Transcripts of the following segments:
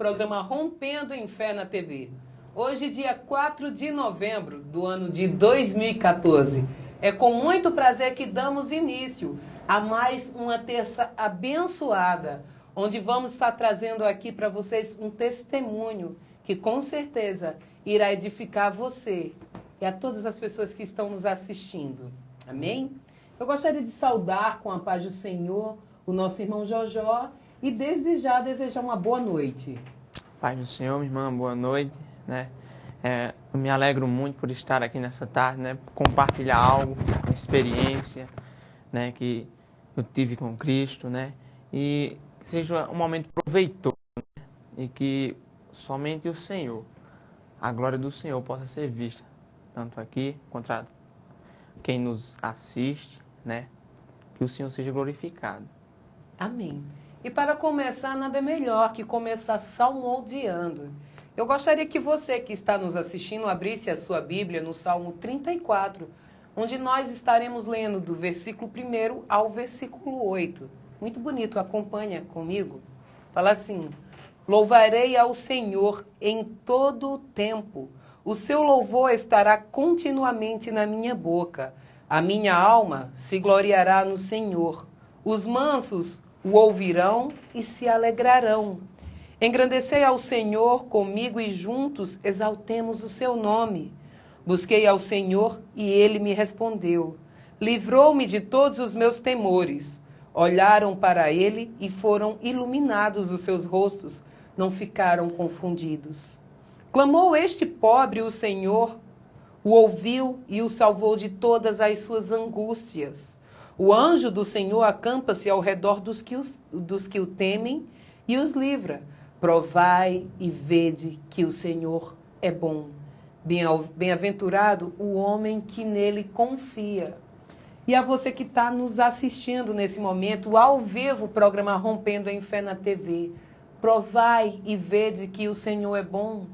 programa Rompendo em Fé na TV. Hoje, dia 4 de novembro do ano de 2014. É com muito prazer que damos início a mais uma terça abençoada, onde vamos estar trazendo aqui para vocês um testemunho que com certeza irá edificar você e a todas as pessoas que estão nos assistindo. Amém? Eu gostaria de saudar com a paz do Senhor o nosso irmão Jojó e desde já desejar uma boa noite. Paz do Senhor, minha irmã, boa noite, né? Eu me alegro muito por estar aqui nessa tarde, né? Compartilhar algo, uma experiência, né? Que eu tive com Cristo, né? E que seja um momento proveitoso, né? E que somente o Senhor, a glória do Senhor possa ser vista, tanto aqui contra quem nos assiste, né? Que o Senhor seja glorificado. Amém. E para começar, nada melhor que começar salmodiando. Eu gostaria que você que está nos assistindo abrisse a sua Bíblia no Salmo 34, onde nós estaremos lendo do versículo 1 ao versículo 8. Muito bonito, acompanha comigo. Fala assim: louvarei ao Senhor em todo o tempo. O seu louvor estará continuamente na minha boca. A minha alma se gloriará no Senhor. Os mansos o ouvirão e se alegrarão. Engrandecei ao Senhor comigo e juntos exaltemos o seu nome. Busquei ao Senhor e ele me respondeu. Livrou-me de todos os meus temores. Olharam para ele e foram iluminados os seus rostos, não ficaram confundidos. Clamou este pobre, o Senhor o ouviu e o salvou de todas as suas angústias. O anjo do Senhor acampa-se ao redor dos que o temem e os livra. Provai e vede que o Senhor é bom. Bem-aventurado o homem que nele confia. E a você que está nos assistindo nesse momento, ao vivo, o programa Rompendo em Fé na TV. Provai e vede que o Senhor é bom.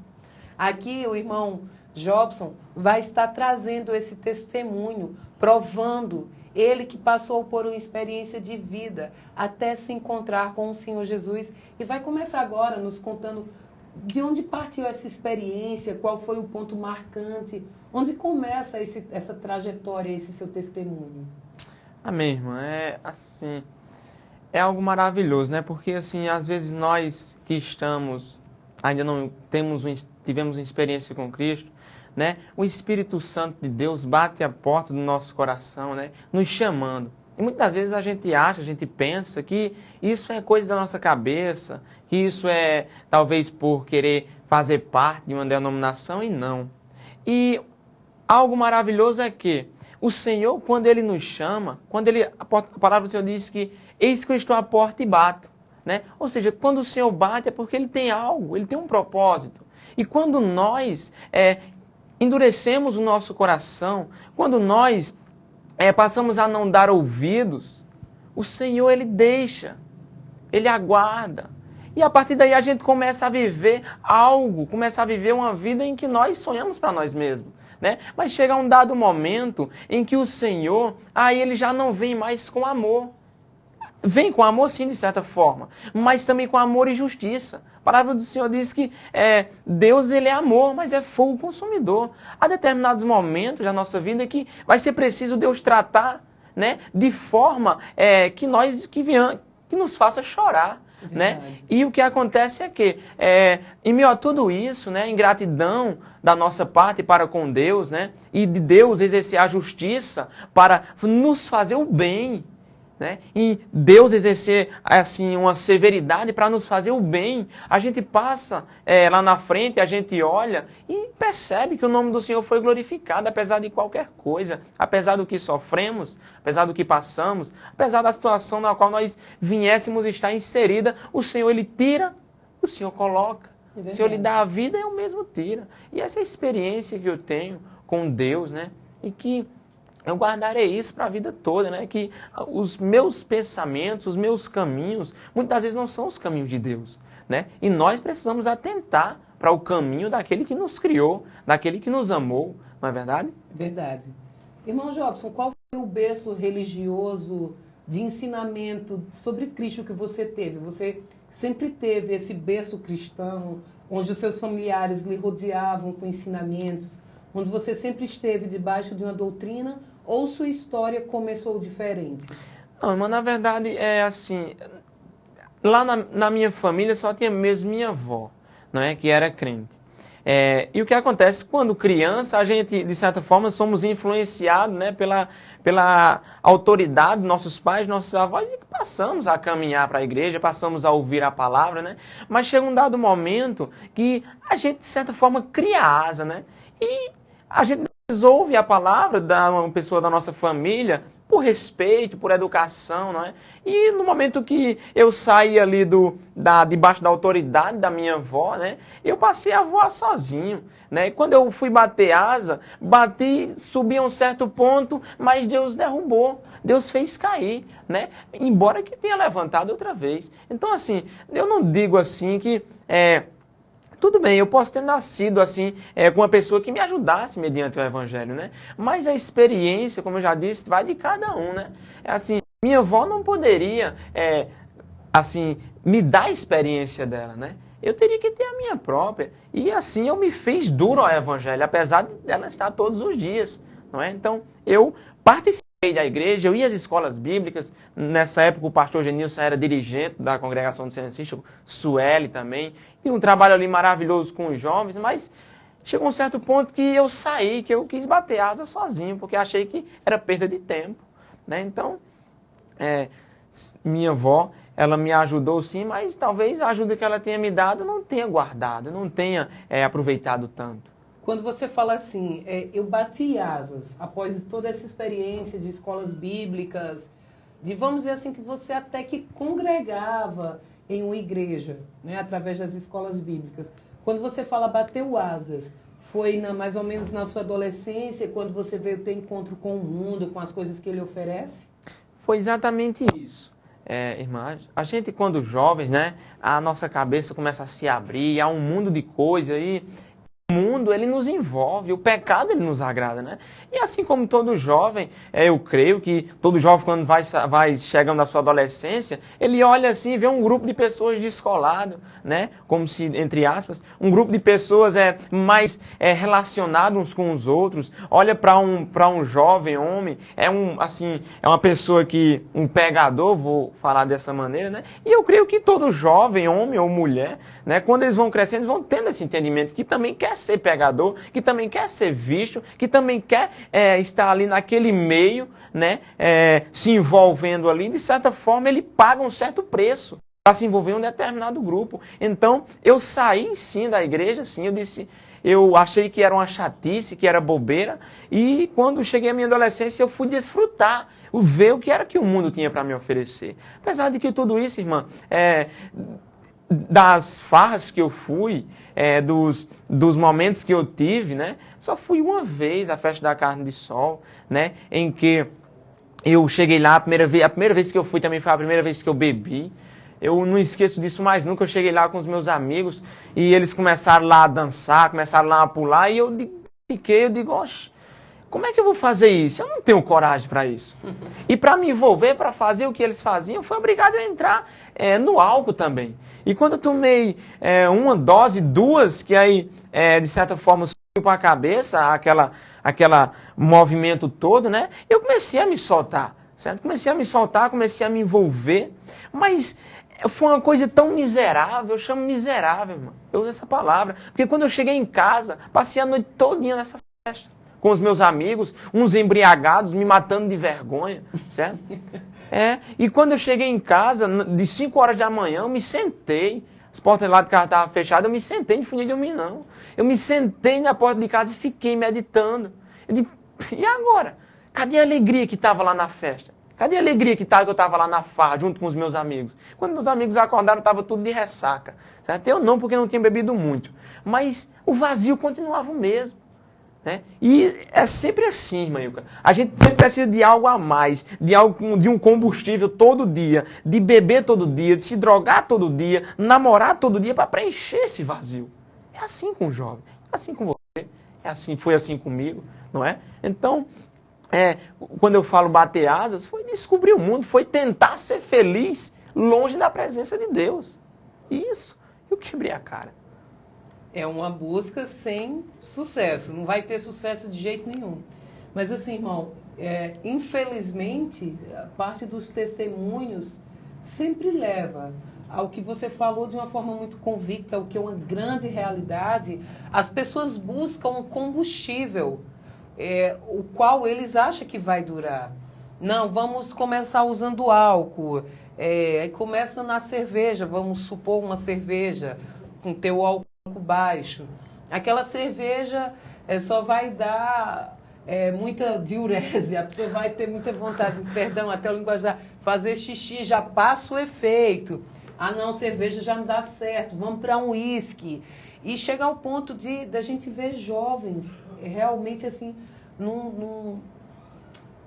Aqui o irmão Jobson vai estar trazendo esse testemunho, provando ele que passou por uma experiência de vida até se encontrar com o Senhor Jesus. E vai começar agora nos contando de onde partiu essa experiência, qual foi o ponto marcante, onde começa essa trajetória, esse seu testemunho. Amém, irmã. É algo maravilhoso, né? Porque, assim, às vezes nós que ainda não tivemos uma experiência com Cristo, né? O Espírito Santo de Deus bate a porta do nosso coração, né? Nos chamando. E muitas vezes a gente pensa que isso é coisa da nossa cabeça, que isso é talvez por querer fazer parte de uma denominação, e não. E algo maravilhoso é que o Senhor, quando Ele nos chama, a palavra do Senhor diz que eis que eu estou à porta e bato, né? Ou seja, quando o Senhor bate é porque Ele tem algo, Ele tem um propósito. E quando nós endurecemos o nosso coração, quando nós passamos a não dar ouvidos, o Senhor, Ele deixa, Ele aguarda. E a partir daí a gente começa a viver algo, começa a viver uma vida em que nós sonhamos para nós mesmos, né? Mas chega um dado momento em que o Senhor, aí Ele já não vem mais com amor. Vem com amor, sim, de certa forma, mas também com amor e justiça. A palavra do Senhor diz que Deus, Ele é amor, mas é fogo consumidor. Há determinados momentos da nossa vida que vai ser preciso Deus tratar, né, de forma que nos faça chorar. Né? E o que acontece é que, em meio a tudo isso, né, ingratidão da nossa parte para com Deus, né, e de Deus exercer a justiça para nos fazer o bem, né? E Deus exercer assim uma severidade para nos fazer o bem, a gente passa lá na frente, a gente olha e percebe que o nome do Senhor foi glorificado, apesar de qualquer coisa, apesar do que sofremos, apesar do que passamos, apesar da situação na qual nós viéssemos estar inserida, o Senhor, Ele tira, o Senhor coloca, o Senhor lhe dá a vida e o mesmo tira. E essa é a experiência que eu tenho com Deus, né? E que eu guardarei isso para a vida toda, né? Que os meus pensamentos, os meus caminhos, muitas vezes não são os caminhos de Deus, né? E nós precisamos atentar para o caminho daquele que nos criou, daquele que nos amou, não é verdade? Verdade. Irmão Jobson, qual foi o berço religioso de ensinamento sobre Cristo que você teve? Você sempre teve esse berço cristão, onde os seus familiares lhe rodeavam com ensinamentos, onde você sempre esteve debaixo de uma doutrina, ou sua história começou diferente? Não, mas na verdade é assim, lá na minha família só tinha mesmo minha avó, não é, que era crente. E o que acontece, quando criança, a gente, de certa forma, somos influenciados, né, pela autoridade dos nossos pais, nossos avós, e passamos a caminhar para a igreja, passamos a ouvir a palavra, né? Mas chega um dado momento que a gente, de certa forma, cria asa, né? E a gente ouve a palavra da uma pessoa da nossa família por respeito, por educação, não é? E no momento que eu saí ali debaixo da autoridade da minha avó, né? Eu passei a voar sozinho, né? E quando eu fui bater asa, subi a um certo ponto, mas Deus derrubou, Deus fez cair, né? Embora que tenha levantado outra vez. Então, assim, eu não digo assim que tudo bem, eu posso ter nascido assim, com uma pessoa que me ajudasse mediante o Evangelho, né? Mas a experiência, como eu já disse, vai de cada um, né? Assim, minha avó não poderia, assim, me dar a experiência dela, né? Eu teria que ter a minha própria. E assim eu me fiz duro ao Evangelho, apesar dela estar todos os dias, não é? Então, eu participei da igreja, eu ia às escolas bíblicas. Nessa época o pastor Genilson era dirigente da congregação do Senecista, Sueli também. Tinha um trabalho ali maravilhoso com os jovens, mas chegou um certo ponto que eu saí, que eu quis bater asa sozinho, porque achei que era perda de tempo, né? Então, minha avó, ela me ajudou sim, mas talvez a ajuda que ela tenha me dado eu não tenha guardado, não tenha aproveitado tanto. Quando você fala assim, eu bati asas após toda essa experiência de escolas bíblicas, vamos dizer assim, que você até que congregava em uma igreja, né, através das escolas bíblicas. Quando você fala bateu asas, foi mais ou menos na sua adolescência, quando você veio ter encontro com o mundo, com as coisas que ele oferece? Foi exatamente isso. Irmã, a gente quando jovens, né, a nossa cabeça começa a se abrir, há um mundo de coisas aí. O mundo, ele nos envolve, o pecado, ele nos agrada, né? E assim como todo jovem, eu creio que todo jovem, quando vai chegando na sua adolescência, ele olha assim e vê um grupo de pessoas descolado, né? Como se, entre aspas, um grupo de pessoas mais relacionados uns com os outros, olha para um jovem homem, é uma pessoa que, um pegador, vou falar dessa maneira, né? E eu creio que todo jovem, homem ou mulher, né? Quando eles vão crescendo, eles vão tendo esse entendimento que também quer ser pegador, que também quer ser visto, que também quer estar ali naquele meio, né, se envolvendo ali. De certa forma, ele paga um certo preço para se envolver em um determinado grupo. Então, eu saí sim da igreja, sim, eu achei que era uma chatice, que era bobeira, e quando cheguei à minha adolescência, eu fui desfrutar, ver o que era que o mundo tinha para me oferecer. Apesar de que tudo isso, irmã, das farras que eu fui, dos momentos que eu tive, né? Só fui uma vez à festa da carne de sol, né? Em que eu cheguei lá, a primeira vez que eu fui também foi a primeira vez que eu bebi. Eu não esqueço disso mais nunca. Eu cheguei lá com os meus amigos e eles começaram lá a dançar, começaram lá a pular e eu digo, oxe, como é que eu vou fazer isso? Eu não tenho coragem para isso. E para me envolver, para fazer o que eles faziam, eu fui obrigado a entrar no álcool também. E quando eu tomei uma dose, duas, que aí, de certa forma, subiu para a cabeça, aquela movimento todo, né? Eu comecei a me soltar, certo? Comecei a me soltar, comecei a me envolver, mas foi uma coisa tão miserável, eu chamo miserável, irmão. Eu uso essa palavra, porque quando eu cheguei em casa, passei a noite todinha nessa festa, com os meus amigos, uns embriagados, me matando de vergonha, certo? E quando eu cheguei em casa, de 5 horas da manhã, eu me sentei, as portas lá de casa estavam fechadas, eu me sentei, não fui nem dormir não. Eu me sentei na porta de casa e fiquei meditando. Eu digo, e agora? Cadê a alegria que estava lá na festa? Cadê a alegria que eu estava lá na farra, junto com os meus amigos? Quando meus amigos acordaram, estava tudo de ressaca. Certo? Eu não, porque não tinha bebido muito. Mas o vazio continuava o mesmo. Né? E é sempre assim, irmã Ilka. A gente sempre precisa de algo a mais, de um combustível todo dia, de beber todo dia, de se drogar todo dia, namorar todo dia para preencher esse vazio. É assim com o jovem, é assim com você, foi assim comigo, não é? Então, quando eu falo bater asas, foi descobrir o mundo, foi tentar ser feliz longe da presença de Deus. Isso, eu quebrei a cara. É uma busca sem sucesso, não vai ter sucesso de jeito nenhum. Mas assim, irmão, infelizmente, a parte dos testemunhos sempre leva ao que você falou de uma forma muito convicta, o que é uma grande realidade. As pessoas buscam um combustível, o qual eles acham que vai durar. Não, vamos começar usando álcool, aí começa na cerveja, vamos supor uma cerveja com teu álcool baixo. Aquela cerveja só vai dar muita diurese, a pessoa vai ter muita vontade, perdão, até o linguajar, fazer xixi, já passa o efeito. Ah não, cerveja já não dá certo, vamos para um uísque. E chegar ao ponto da gente ver jovens realmente assim, num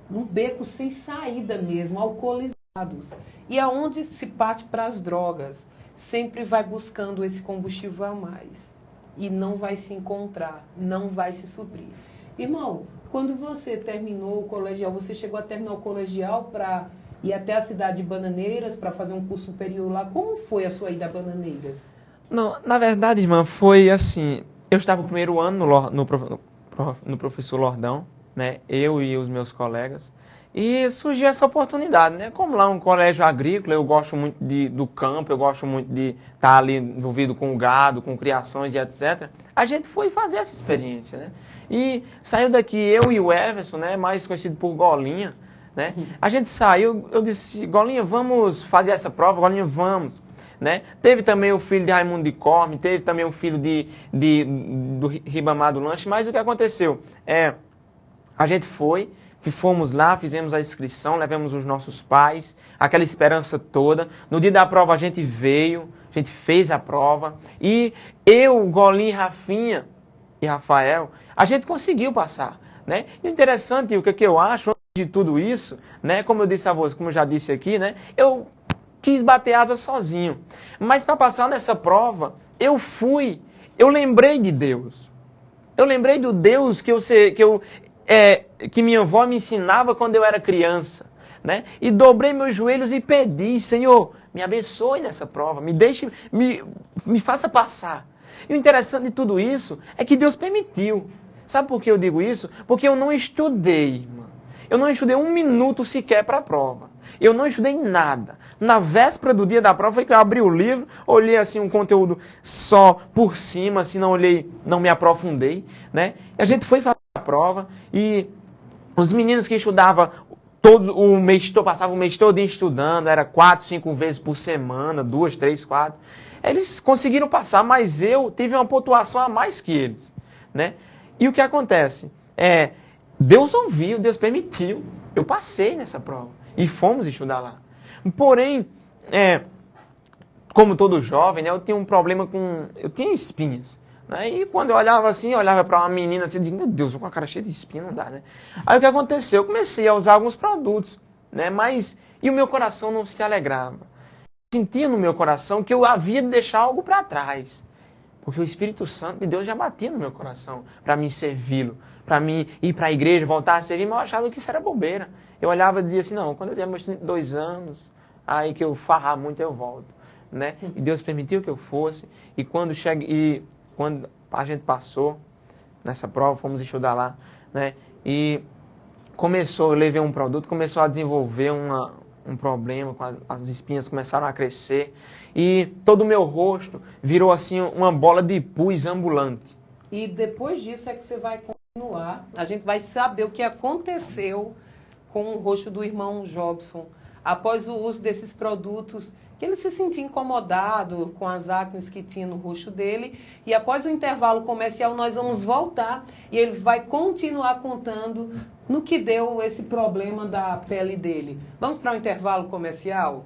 beco sem saída mesmo, alcoolizados. E aonde se parte para as drogas, sempre vai buscando esse combustível a mais. E não vai se encontrar, não vai se suprir. Irmão, quando você terminou o colegial, você chegou a terminar o colegial para ir até a cidade de Bananeiras para fazer um curso superior lá. Como foi a sua ida a Bananeiras? Não, na verdade, irmã, foi assim, eu estava no primeiro ano no professor Lordão, né, eu e os meus colegas, e surgiu essa oportunidade, né, como lá é um colégio agrícola, eu gosto muito do campo, eu gosto muito de estar ali envolvido com o gado, com criações e etc. A gente foi fazer essa experiência, né, e saiu daqui eu e o Everson, né, mais conhecido por Golinha, né, a gente saiu, eu disse, Golinha, vamos fazer essa prova, Golinha, vamos. Né? Teve também o filho de Raimundo de Corme, teve também o filho do Ribamar do Lanche, mas o que aconteceu? A gente fomos lá, fizemos a inscrição, levamos os nossos pais, aquela esperança toda. No dia da prova a gente veio, a gente fez a prova, e eu, Golinho, Rafinha e Rafael, a gente conseguiu passar. Né? E o interessante, o que eu acho, antes de tudo isso, né, como eu disse a você, como eu já disse aqui, né, eu quis bater asa sozinho. Mas para passar nessa prova, eu lembrei de Deus. Eu lembrei do Deus que minha avó me ensinava quando eu era criança. Né? E dobrei meus joelhos e pedi, Senhor, me abençoe nessa prova, me faça passar. E o interessante de tudo isso é que Deus permitiu. Sabe por que eu digo isso? Porque eu não estudei, irmã. Eu não estudei um minuto sequer para a prova. Eu não estudei nada. Na véspera do dia da prova, foi que eu abri o livro, olhei assim um conteúdo só por cima, assim, não me aprofundei, né? E a gente foi fazer a prova e os meninos que estudavam todo o mês, passavam o mês todo estudando, era 4, 5 vezes por semana, 2, 3, 4. Eles conseguiram passar, mas eu tive uma pontuação a mais que eles, né? E o que acontece? Deus ouviu, Deus permitiu. Eu passei nessa prova. E fomos estudar lá. Porém, como todo jovem, né, eu tinha um problema eu tinha espinhas. Né, e quando eu olhava assim, eu olhava para uma menina assim, eu dizia, meu Deus, eu com a cara cheia de espinha, não dá, né? Aí o que aconteceu? Eu comecei a usar alguns produtos, né, e o meu coração não se alegrava. Eu sentia no meu coração que eu havia de deixar algo para trás. Porque o Espírito Santo de Deus já batia no meu coração para mim servi-lo, para mim ir para a igreja, voltar a servir, mas eu achava que isso era bobeira. Eu olhava e dizia assim, não, quando eu tiver meus 32 anos, aí que eu farrar muito eu volto. Né? E Deus permitiu que eu fosse, e quando a gente passou nessa prova, fomos estudar lá, né? E eu levei um produto, começou a desenvolver um problema, as espinhas começaram a crescer, e todo o meu rosto virou assim uma bola de pus ambulante. E depois disso é que você vai continuar, a gente vai saber o que aconteceu com o rosto do irmão Jobson, após o uso desses produtos, que ele se sentia incomodado com as acnes que tinha no rosto dele, e após o intervalo comercial nós vamos voltar, e ele vai continuar contando no que deu esse problema da pele dele. Vamos para o intervalo comercial?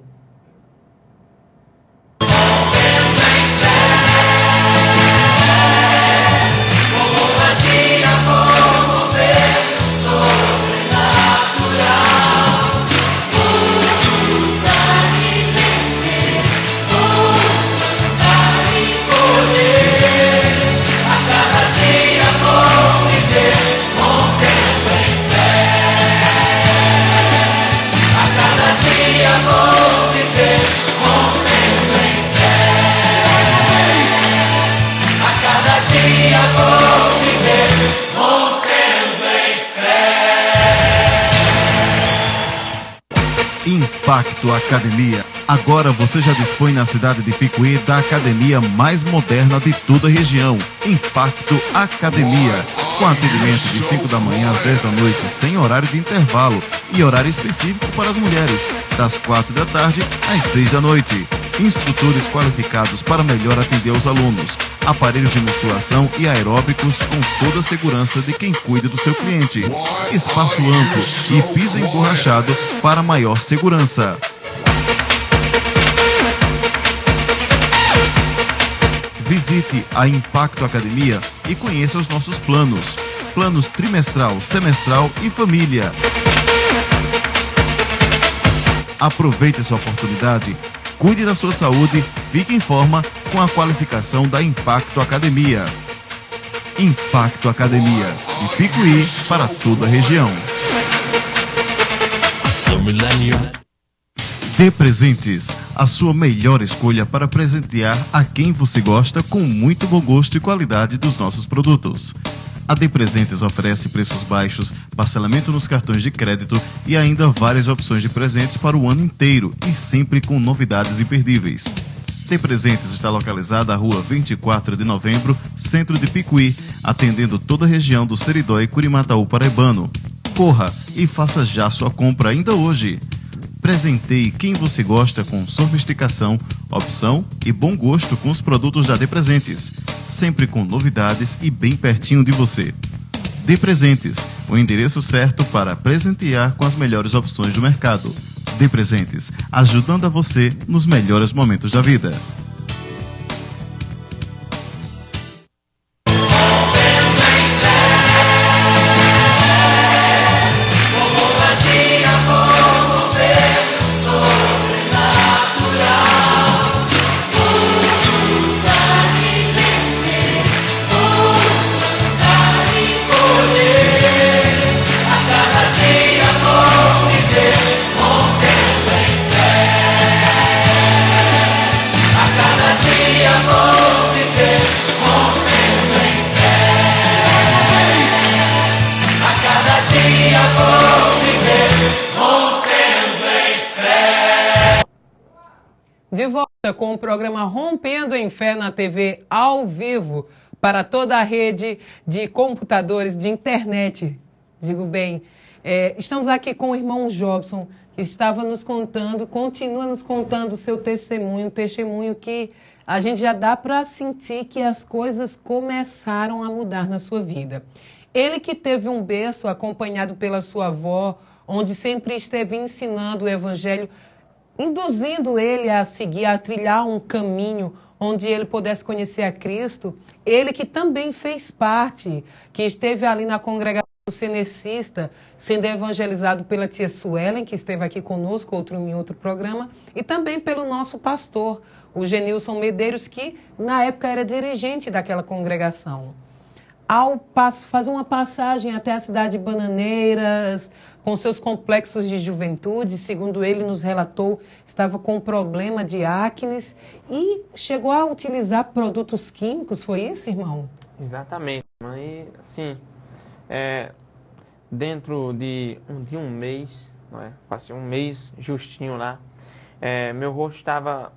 Impacto Academia. Agora você já dispõe na cidade de Picuí da academia mais moderna de toda a região. Impacto Academia. Com atendimento de 5 da manhã às 10 da noite, sem horário de intervalo. E horário específico para as mulheres, das 4 da tarde às 6 da noite. Instrutores qualificados para melhor atender os alunos. Aparelhos de musculação e aeróbicos com toda a segurança de quem cuida do seu cliente. Espaço amplo e piso emborrachado para maior segurança. Visite a Impacto Academia e conheça os nossos planos. Planos trimestral, semestral e família. Aproveite essa oportunidade. Cuide da sua saúde, fique em forma com a qualificação da Impacto Academia. Impacto Academia, de Picuí para toda a região. Dê Presentes, a sua melhor escolha para presentear a quem você gosta com muito bom gosto e qualidade dos nossos produtos. A Dê Presentes oferece preços baixos, parcelamento nos cartões de crédito e ainda várias opções de presentes para o ano inteiro e sempre com novidades imperdíveis. Dê Presentes está localizada na rua 24 de novembro, centro de Picuí, atendendo toda a região do Seridó e Curimataú paraibano. Corra e faça já sua compra ainda hoje. Presenteie quem você gosta com sofisticação, opção e bom gosto com os produtos da Dê Presentes, sempre com novidades e bem pertinho de você. Dê Presentes, o endereço certo para presentear com as melhores opções do mercado. Dê Presentes, ajudando a você nos melhores momentos da vida. De volta com o programa Rompendo em Fé na TV ao vivo para toda a rede de computadores, de internet, digo bem. Estamos aqui com o irmão Jobson, que estava nos contando, continua nos contando o seu testemunho, testemunho que a gente já dá para sentir que as coisas começaram a mudar na sua vida. Ele que teve um berço acompanhado pela sua avó, onde sempre esteve ensinando o evangelho, induzindo ele a seguir, a trilhar um caminho onde ele pudesse conhecer a Cristo. Ele que também fez parte, que esteve ali na congregação cenecista, sendo evangelizado pela tia Suelen, que esteve aqui conosco em outro programa, e também pelo nosso pastor, o Genilson Medeiros, que na época era dirigente daquela congregação. Ao fazer uma passagem até a cidade de Bananeiras, com seus complexos de juventude, segundo ele nos relatou, estava com problema de acne e chegou a utilizar produtos químicos, foi isso, irmão? Exatamente, e assim, dentro de um mês, não é? Passei um mês justinho lá, meu rosto estava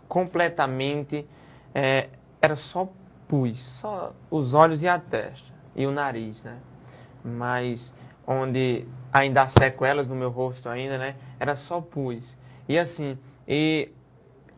completamente, era só pus, só os olhos e a testa, e o nariz, né? Mas onde ainda há sequelas no meu rosto ainda, né? Era só pus. E assim,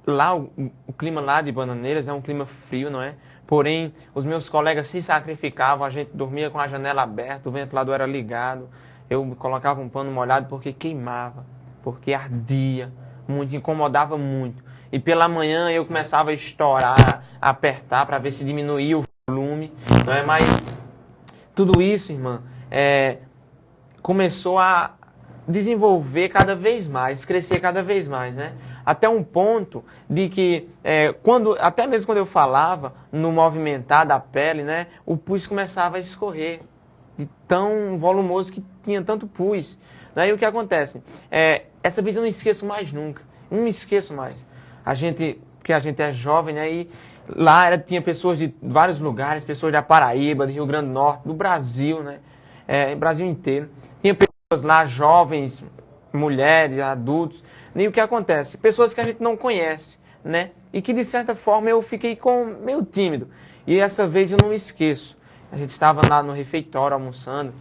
lá o clima lá de Bananeiras é um clima frio, não é? Porém, os meus colegas se sacrificavam, a gente dormia com a janela aberta, o ventilador era ligado, eu colocava um pano molhado porque queimava, porque ardia muito, incomodava muito. E pela manhã eu começava a estourar, a apertar para ver se diminuía o volume, não é? Mas tudo isso, irmã, começou a desenvolver cada vez mais, crescer cada vez mais, né? Até um ponto de que, até mesmo quando eu falava no movimentar da pele, né, o pus começava a escorrer, de tão volumoso que tinha tanto pus. Daí o que acontece? Essa vez eu não esqueço mais nunca, não me esqueço mais. Porque a gente é jovem, né, e lá tinha pessoas de vários lugares, pessoas da Paraíba, do Rio Grande do Norte, do Brasil, né, Brasil inteiro. Tinha pessoas lá, jovens, mulheres, adultos. E o que acontece? Pessoas que a gente não conhece, né? E que, de certa forma, eu fiquei meio tímido. E essa vez eu não me esqueço. A gente estava lá no refeitório almoçando.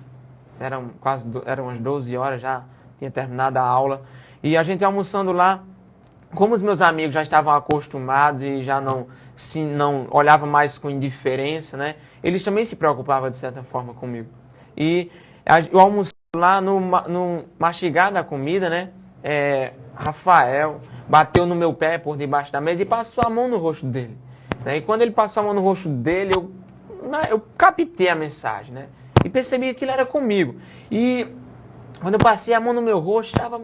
Eram umas 12 horas, já tinha terminado a aula. E a gente almoçando lá, como os meus amigos já estavam acostumados e já não olhavam mais com indiferença, né? Eles também se preocupavam, de certa forma, comigo. E eu almoçando lá, no mastigar da comida, né? Rafael bateu no meu pé por debaixo da mesa e passou a mão no rosto dele. Né? E quando ele passou a mão no rosto dele, eu captei a mensagem, né? E percebi que ele era comigo. E quando eu passei a mão no meu rosto, estava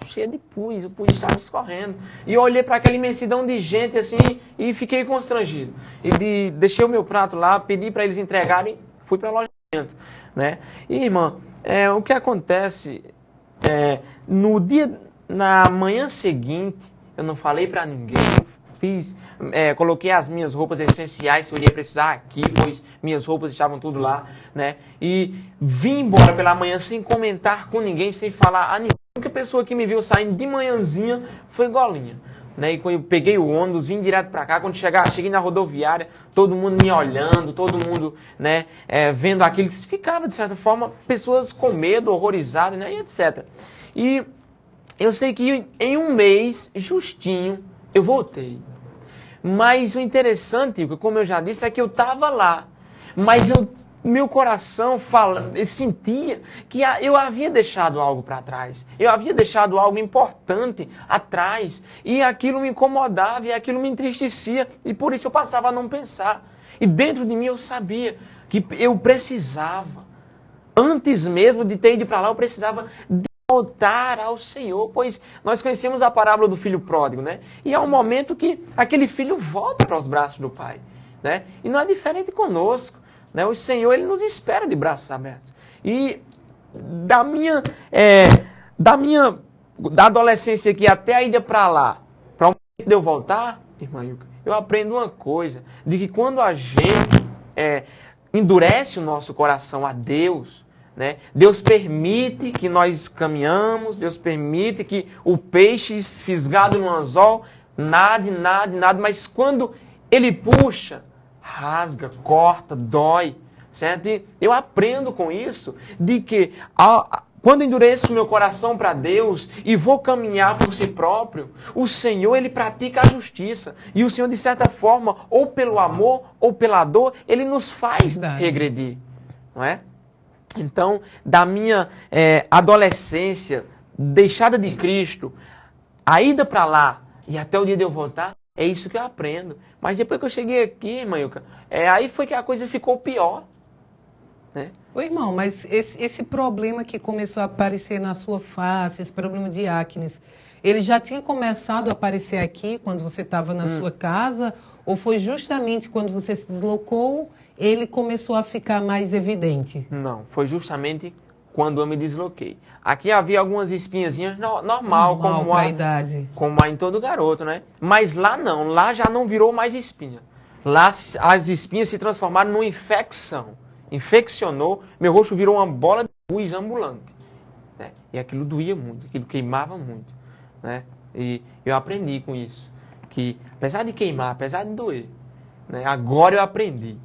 cheio de pus, o pus estava escorrendo. E eu olhei para aquela imensidão de gente assim e fiquei constrangido. E deixei o meu prato lá, pedi para eles entregarem, fui para a loja dentro, né? E, irmã, o que acontece na manhã seguinte, eu não falei para ninguém. Coloquei as minhas roupas essenciais, se eu iria precisar aqui, pois minhas roupas estavam tudo lá, né? E vim embora pela manhã sem comentar com ninguém, sem falar a ninguém. A única pessoa que me viu saindo de manhãzinha foi Golinha, né? E quando eu peguei o ônibus, vim direto para cá, quando cheguei na rodoviária, todo mundo me olhando, todo mundo, né, vendo aquilo, ficava, de certa forma, pessoas com medo, horrorizadas, né, e etc. E eu sei que em um mês, justinho, eu voltei. Mas o interessante, como eu já disse, é que eu estava lá. Mas meu coração sentia que eu havia deixado algo para trás. Eu havia deixado algo importante atrás. E aquilo me incomodava e aquilo me entristecia. E por isso eu passava a não pensar. E dentro de mim eu sabia que eu precisava. Antes mesmo de ter ido para lá, eu precisava voltar ao Senhor, pois nós conhecemos a parábola do filho pródigo, né? E há um momento que aquele filho volta para os braços do pai, né? E não é diferente conosco, né? O Senhor, ele nos espera de braços abertos. E da adolescência aqui até a ida para lá, para o momento de eu voltar, irmã Ilka, eu aprendo uma coisa, de que quando a gente endurece o nosso coração a Deus, né? Deus permite que nós caminhamos, Deus permite que o peixe fisgado no anzol nade, mas quando ele puxa, rasga, corta, dói, certo? E eu aprendo com isso de que quando endureço meu coração para Deus e vou caminhar por si próprio, o Senhor, ele pratica a justiça. E o Senhor, de certa forma, ou pelo amor ou pela dor, ele nos faz regredir, não é? Então, da minha adolescência, deixada de Cristo, a ida para lá e até o dia de eu voltar, é isso que eu aprendo. Mas depois que eu cheguei aqui, irmã Ilka, aí foi que a coisa ficou pior, né? Ô, irmão, mas esse problema que começou a aparecer na sua face, esse problema de acne, ele já tinha começado a aparecer aqui quando você estava na sua casa? Ou foi justamente quando você se deslocou, ele começou a ficar mais evidente? Não, foi justamente quando eu me desloquei. Aqui havia algumas espinhazinhas normal como há em todo garoto, né? Mas lá não, lá já não virou mais espinha. Lá as espinhas se transformaram numa infecção. Infeccionou, meu rosto virou uma bola de pus ambulante, né? E aquilo doía muito, aquilo queimava muito, né? E eu aprendi com isso, que apesar de queimar, apesar de doer, né? Agora eu aprendi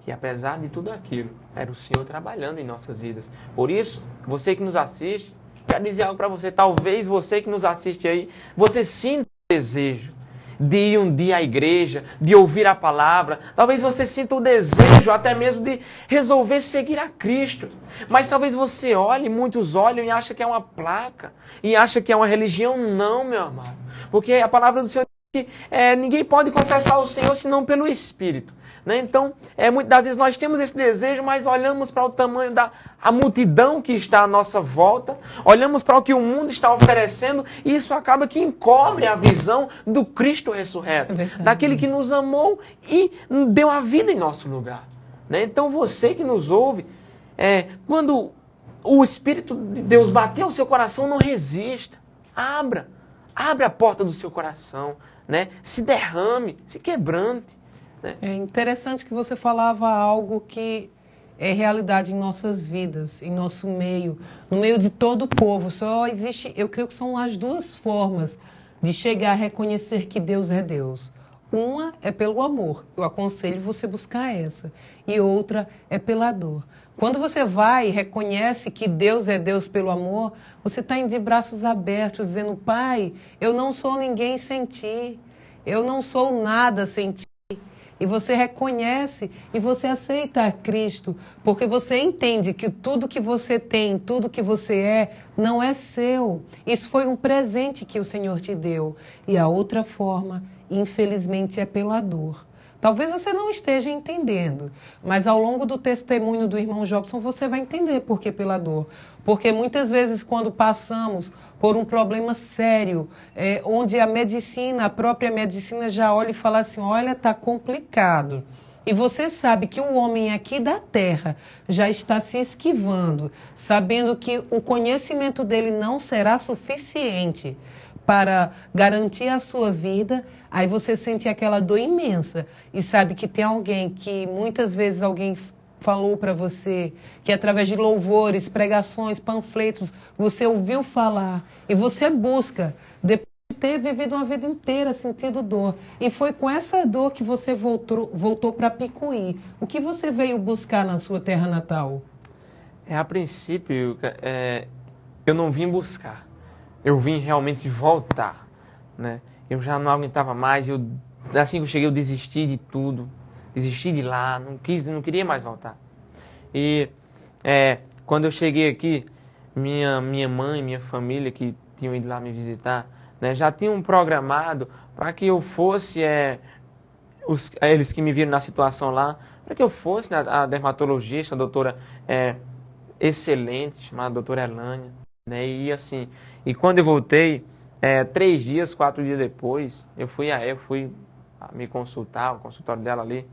que apesar de tudo aquilo, era o Senhor trabalhando em nossas vidas. Por isso, você que nos assiste, quero dizer algo para você. Talvez você que nos assiste aí, você sinta o desejo de ir um dia à igreja, de ouvir a palavra. Talvez você sinta o desejo até mesmo de resolver seguir a Cristo. Mas talvez você olhe, muitos olham e acham que é uma placa, e acham que é uma religião. Não, meu amado. Porque a palavra do Senhor diz que ninguém pode confessar o Senhor senão pelo Espírito. Né? Então, muitas das vezes nós temos esse desejo, mas olhamos para o tamanho da multidão que está à nossa volta, olhamos para o que o mundo está oferecendo, e isso acaba que encobre a visão do Cristo ressurreto, daquele que nos amou e deu a vida em nosso lugar. Né? Então, você que nos ouve, quando o Espírito de Deus bater o seu coração, não resista. Abra a porta do seu coração, né? Se derrame, se quebrante. É interessante que você falava algo que é realidade em nossas vidas, em nosso meio, no meio de todo o povo. Só existe, eu creio que são as duas formas de chegar a reconhecer que Deus é Deus. Uma é pelo amor, eu aconselho você buscar essa, e outra é pela dor. Quando você vai e reconhece que Deus é Deus pelo amor, você está de braços abertos, dizendo, Pai, eu não sou ninguém sem Ti, eu não sou nada sem Ti. E você reconhece e você aceita a Cristo, porque você entende que tudo que você tem, tudo que você é, não é seu. Isso foi um presente que o Senhor te deu. E a outra forma, infelizmente, é pela dor. Talvez você não esteja entendendo, mas ao longo do testemunho do irmão Jobson você vai entender por que pela dor. Porque muitas vezes quando passamos por um problema sério, onde a medicina, a própria medicina já olha e fala assim, olha, está complicado. E você sabe que o homem aqui da terra já está se esquivando, sabendo que o conhecimento dele não será suficiente para garantir a sua vida, aí você sente aquela dor imensa e sabe que tem alguém que muitas vezes alguém falou para você, que através de louvores, pregações, panfletos, você ouviu falar e você busca, depois de ter vivido uma vida inteira sentindo dor. E foi com essa dor que você voltou para Picuí. O que você veio buscar na sua terra natal? A princípio, eu não vim buscar. Eu vim realmente voltar, né? Eu já não aguentava mais, assim que eu cheguei eu desisti de tudo, desisti de lá, não queria mais voltar. E quando eu cheguei aqui, minha mãe, minha família que tinham ido lá me visitar, né, já tinham programado para que eu fosse, eles que me viram na situação lá, para que eu fosse a dermatologista, a doutora excelente, chamada doutora Elânia. Né? E assim, e quando eu voltei, 3 dias, 4 dias depois, eu fui me consultar, o consultório dela ali.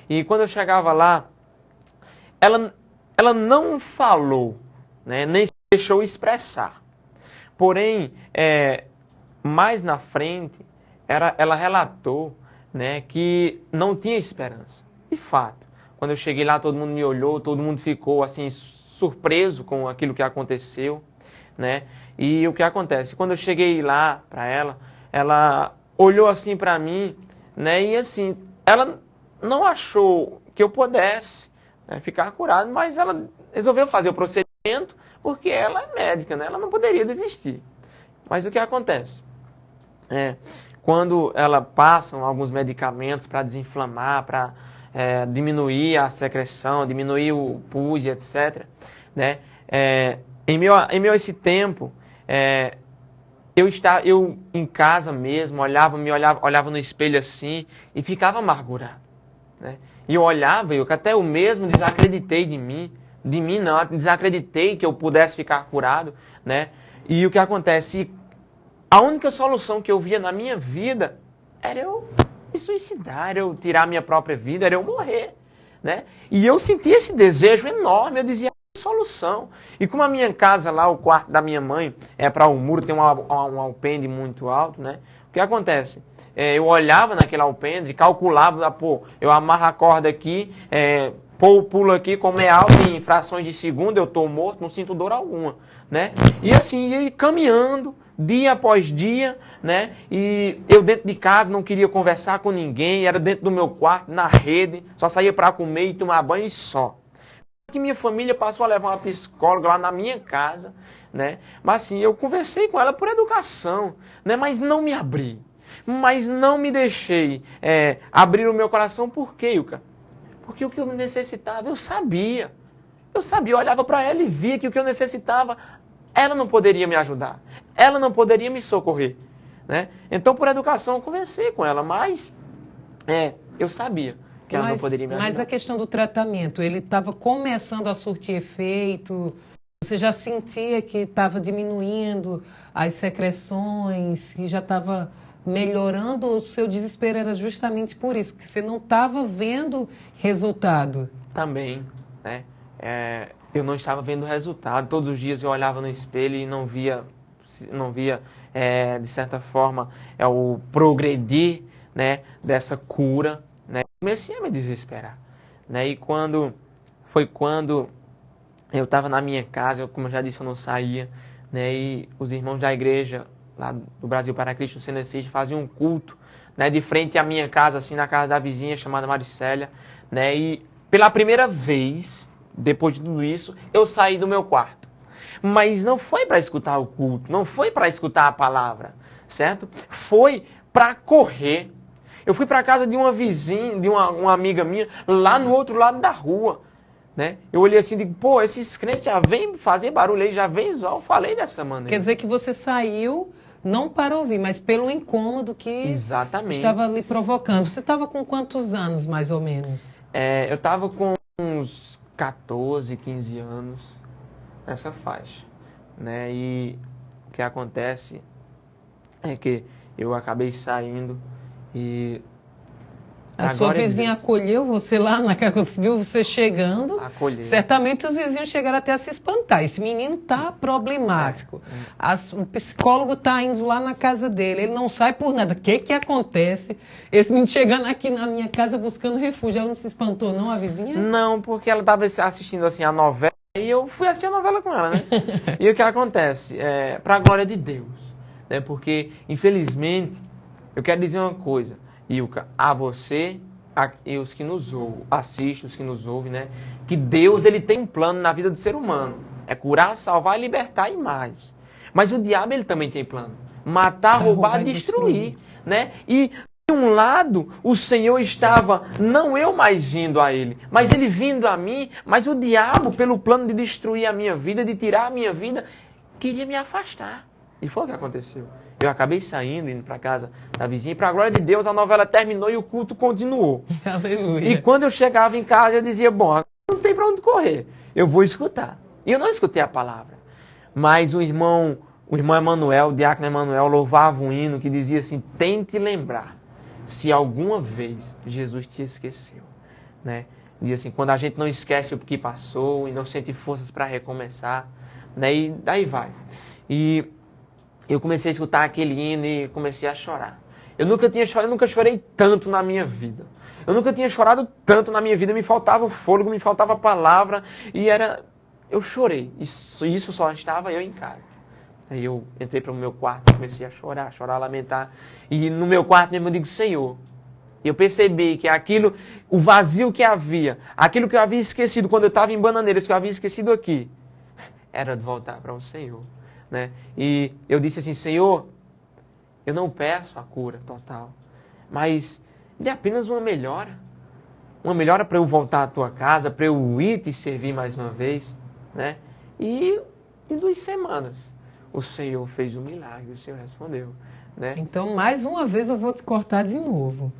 E quando eu chegava lá, ela não falou, né? Nem se deixou expressar. Porém, mais na frente, ela relatou, né, que não tinha esperança. De fato, quando eu cheguei lá, todo mundo me olhou, todo mundo ficou assim surpreso com aquilo que aconteceu. Né? E o que acontece? Quando eu cheguei lá para ela olhou assim para mim, né? E assim, ela não achou que eu pudesse, né, ficar curado, mas ela resolveu fazer o procedimento porque ela é médica, né? Ela não poderia desistir. Mas o que acontece? Quando ela passa alguns medicamentos para desinflamar, para diminuir a secreção, diminuir o pus, etc., né? Em meio a esse tempo, eu em casa mesmo, olhava no espelho assim e ficava amargurado. Né? E eu olhava, até eu mesmo desacreditei de mim não, desacreditei que eu pudesse ficar curado. Né? E o que acontece? A única solução que eu via na minha vida era eu me suicidar, era eu tirar a minha própria vida, era eu morrer. Né? E eu sentia esse desejo enorme, eu dizia, solução. E como a minha casa lá, o quarto da minha mãe, para o muro, tem um alpendre muito alto, né? O que acontece? Eu olhava naquele alpendre, calculava, eu amarro a corda aqui, pulo aqui, como é alto, em frações de segundo, eu estou morto, não sinto dor alguma, né? E assim, ia caminhando, dia após dia, né? E eu dentro de casa não queria conversar com ninguém, era dentro do meu quarto, na rede, só saía para comer e tomar banho e só. Que minha família passou a levar uma psicóloga lá na minha casa, né? Mas assim, eu conversei com ela por educação, né? Mas não me abri, mas não me deixei abrir o meu coração. Por quê, Ilka? Porque o que eu necessitava, eu sabia, eu olhava para ela e via que o que eu necessitava, ela não poderia me ajudar, ela não poderia me socorrer, né? Então, por educação, eu conversei com ela, mas eu sabia que ela não poderia me ajudar. Mas a questão do tratamento, ele estava começando a surtir efeito? Você já sentia que estava diminuindo as secreções, que já estava melhorando? O seu desespero era justamente por isso, que você não estava vendo resultado? Também, né? Eu não estava vendo resultado. Todos os dias eu olhava no espelho e não via de certa forma, o progredir, né, dessa cura. Né? Comecei a me desesperar. Né? E quando foi quando eu estava na minha casa, como eu já disse, eu não saía, né? E os irmãos da igreja lá do Brasil para Cristo, no Senecist, faziam um culto, né? De frente à minha casa, assim, na casa da vizinha chamada Maricélia, né? E pela primeira vez, depois de tudo isso, eu saí do meu quarto. Mas não foi para escutar o culto, não foi para escutar a palavra, certo? Foi para correr. Eu fui para a casa de uma vizinha, de uma amiga minha, lá no outro lado da rua, né? Eu olhei assim e digo, pô, esses crentes já vêm fazer barulho aí, já vêm zoar. Eu falei dessa maneira. Quer dizer que você saiu não para ouvir, mas pelo incômodo que Exatamente. estava lhe provocando. Você estava com quantos anos, mais ou menos? Eu estava com uns 14, 15 anos, nessa faixa, né? E o que acontece é que eu acabei saindo e... A sua vizinha acolheu você lá na casa, viu você chegando? Acolheu. Certamente os vizinhos chegaram até a se espantar. Esse menino tá problemático. O psicólogo tá indo lá na casa dele, ele não sai por nada. O que acontece? Esse menino chegando aqui na minha casa buscando refúgio. Ela não se espantou não, a vizinha? Não, porque ela estava assistindo assim a novela e eu fui assistir a novela com ela, né? E o que acontece? Para a glória de Deus, né? Porque, infelizmente, eu quero dizer uma coisa, Ilka, a você e os que nos assistem, os que nos ouvem, né? Que Deus, ele tem um plano na vida do ser humano. É curar, salvar, libertar e mais. Mas o diabo, ele também tem plano. Matar, roubar, destruir, né? E de um lado, o Senhor estava, não eu mais indo a ele, mas ele vindo a mim, mas o diabo, pelo plano de destruir a minha vida, de tirar a minha vida, queria me afastar. E foi o que aconteceu. Eu acabei saindo, indo para casa da vizinha, e para a glória de Deus, a novela terminou e o culto continuou. Aleluia. E quando eu chegava em casa, eu dizia, bom, não tem para onde correr, eu vou escutar. E eu não escutei a palavra. Mas o irmão Emanuel, o diácono Emanuel, louvava um hino que dizia assim, tente lembrar se alguma vez Jesus te esqueceu, né? Dizia assim, quando a gente não esquece o que passou e não sente forças para recomeçar, né? E daí vai. E eu comecei a escutar aquele hino e comecei a chorar. Eu nunca chorei tanto na minha vida. Eu nunca tinha chorado tanto na minha vida. Me faltava o fôlego, me faltava a palavra. Eu chorei. Isso só estava eu em casa. Aí eu entrei para o meu quarto, comecei a chorar, lamentar. E no meu quarto mesmo eu digo, Senhor, eu percebi que o vazio que havia, aquilo que eu havia esquecido quando eu estava em Bananeiras, que eu havia esquecido aqui, era de voltar para o Senhor. Né? E eu disse assim, Senhor, eu não peço a cura total, mas dê apenas uma melhora para eu voltar à tua casa, para eu ir te servir mais uma vez, né? E em 2 semanas o Senhor fez um milagre, o Senhor respondeu, né? Então mais uma vez eu vou te cortar de novo,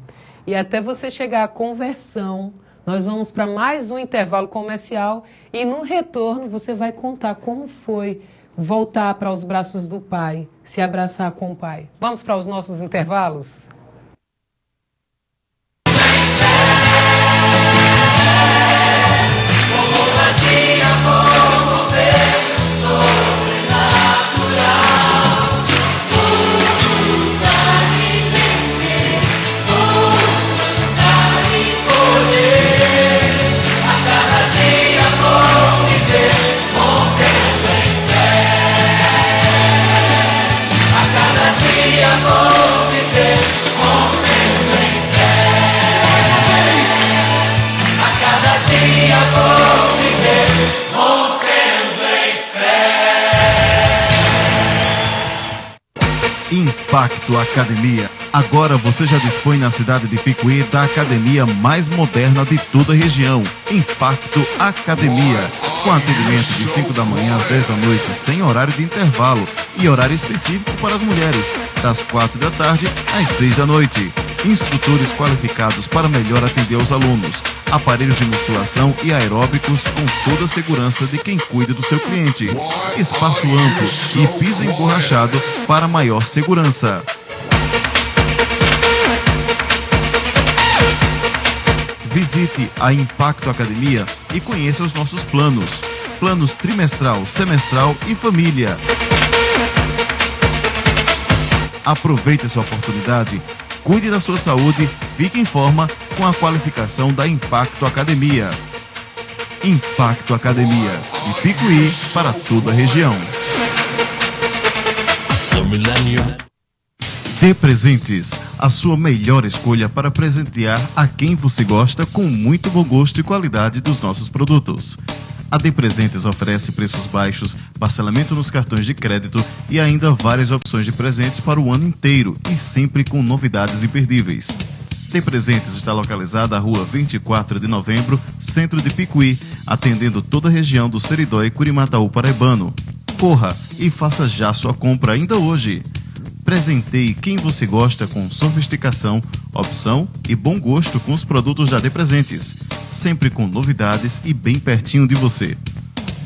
e até você chegar à conversão, nós vamos para mais um intervalo comercial e no retorno você vai contar como foi voltar para os braços do Pai, se abraçar com o Pai. Vamos para os nossos intervalos? Impacto Academia. Agora você já dispõe na cidade de Picuí da academia mais moderna de toda a região. Impacto Academia. Com atendimento de 5 da manhã às 10 da noite, sem horário de intervalo. E horário específico para as mulheres, das 4 da tarde às 6 da noite. Instrutores qualificados para melhor atender os alunos. Aparelhos de musculação e aeróbicos com toda a segurança de quem cuida do seu cliente. Espaço amplo e piso emborrachado para maior segurança. Visite a Impacto Academia e conheça os nossos planos. Planos trimestral, semestral e família. Aproveite essa oportunidade. Cuide da sua saúde, fique em forma com a qualificação da Impacto Academia. Impacto Academia, de Picuí para toda a região. Dê Presentes, a sua melhor escolha para presentear a quem você gosta com muito bom gosto e qualidade dos nossos produtos. A Dê Presentes oferece preços baixos, parcelamento nos cartões de crédito e ainda várias opções de presentes para o ano inteiro e sempre com novidades imperdíveis. Dê Presentes está localizada na rua 24 de novembro, centro de Picuí, atendendo toda a região do Seridó e Curimataú paraibano. Corra e faça já sua compra ainda hoje. Presenteie quem você gosta com sofisticação, opção e bom gosto com os produtos da Dê Presentes, sempre com novidades e bem pertinho de você.